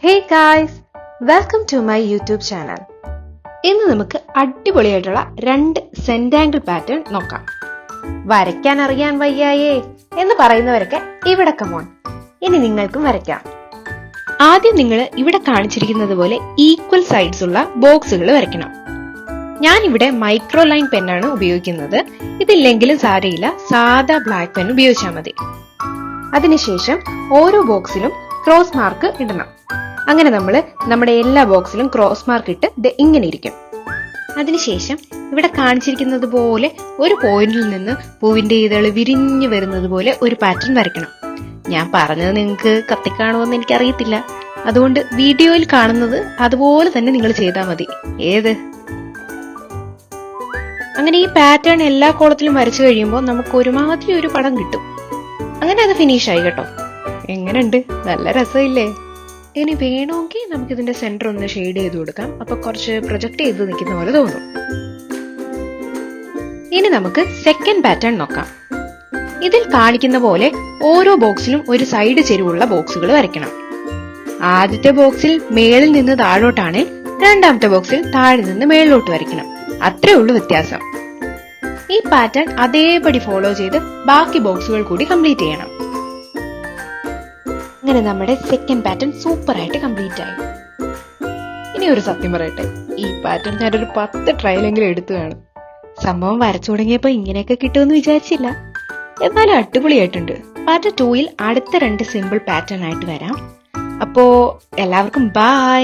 Hey guys, welcome to my YouTube channel. ഇന്ന് നമുക്ക് അടിപൊളിയായിട്ടുള്ള 2 സെന്റാങ്കിൾ പാറ്റേൺ നോക്കാം. വരയ്ക്കാൻ അറിയാൻ വയ്യായേ എന്ന് പറയുന്നവരൊക്കെ ഇവിടെ കമോൺ, ഇനി നിങ്ങൾക്കും വരയ്ക്കാം. ആദ്യം നിങ്ങൾ ഇവിടെ കാണിച്ചിരിക്കുന്നത് പോലെ ഈക്വൽ സൈഡ്സ് ഉള്ള ബോക്സുകൾ വരയ്ക്കണം. ഞാനിവിടെ മൈക്രോ ലൈൻ പെന്നാണ് ഉപയോഗിക്കുന്നത്. ഇതില്ലെങ്കിലും സാരയില്ല, സാധാ ബ്ലാക്ക് പെൻ ഉപയോഗിച്ചാൽ മതി. അതിനുശേഷം ഓരോ ബോക്സിലും ക്രോസ് മാർക്ക് ഇടണം. അങ്ങനെ നമ്മൾ നമ്മുടെ എല്ലാ ബോക്സിലും ക്രോസ് മാർക്ക് ഇട്ട് ഇങ്ങനെ ഇരിക്കും. അതിനുശേഷം ഇവിടെ കാണിച്ചിരിക്കുന്നത് പോലെ ഒരു പോയിന്റിൽ നിന്ന് പൂവിന്റെ ഇതള് വിരിഞ്ഞു വരുന്നത് പോലെ ഒരു പാറ്റേൺ വരയ്ക്കണം. ഞാൻ പറഞ്ഞത് നിങ്ങൾക്ക് കത്തിക്കാണുമെന്ന് എനിക്കറിയത്തില്ല, അതുകൊണ്ട് വീഡിയോയിൽ കാണുന്നത് അതുപോലെ തന്നെ നിങ്ങൾ ചെയ്താൽ മതി. അങ്ങനെ ഈ പാറ്റേൺ എല്ലാ കോളത്തിലും വരച്ചു കഴിയുമ്പോൾ നമുക്ക് ഒരുമാതിരി ഒരു പടം കിട്ടും. അങ്ങനെ അത് ഫിനിഷ് ആയി കേട്ടോ. എങ്ങനെയുണ്ട്? നല്ല രസമില്ലേ? ഇനി വേണമെങ്കിൽ നമുക്ക് ഇതിന്റെ സെന്റർ ഒന്ന് ഷെയ്ഡ് ചെയ്ത് കൊടുക്കാം. അപ്പൊ കുറച്ച് പ്രൊജക്ട് ചെയ്ത് നിൽക്കുന്ന പോലെ തോന്നും. ഇനി നമുക്ക് സെക്കൻഡ് പാറ്റേൺ നോക്കാം. ഇതിൽ കാണിക്കുന്ന പോലെ ഓരോ ബോക്സിലും ഒരു സൈഡ് ചെരിവുള്ള ബോക്സുകൾ വരയ്ക്കണം. ആദ്യത്തെ ബോക്സിൽ മേളിൽ നിന്ന് താഴോട്ടാണ്, രണ്ടാമത്തെ ബോക്സിൽ താഴെ നിന്ന് മേളിലോട്ട് വരയ്ക്കണം. അത്രേ ഉള്ളൂ വ്യത്യാസം. ഈ പാറ്റേൺ അതേപടി ഫോളോ ചെയ്ത് ബാക്കി ബോക്സുകൾ കൂടി കംപ്ലീറ്റ് ചെയ്യണം. അങ്ങനെ നമ്മുടെ സെക്കൻഡ് പാറ്റേൺ സൂപ്പർ ആയിട്ട് കംപ്ലീറ്റ് ആയി. ഇനി ഒരു സത്യം പറയട്ടെ, ഈ പാറ്റേൺ ഞാനൊരു 10 ട്രയലെങ്കിലും എടുത്തു കാണും. സംഭവം വരച്ചു തുടങ്ങിയപ്പോ ഇങ്ങനെയൊക്കെ കിട്ടുമെന്ന് വിചാരിച്ചില്ല. എന്നാലും അടിപൊളിയായിട്ടുണ്ട്. പാർട്ട് 2ൽ അടുത്ത 2 സിമ്പിൾ പാറ്റേൺ ആയിട്ട് വരാം. അപ്പോ എല്ലാവർക്കും ബൈ.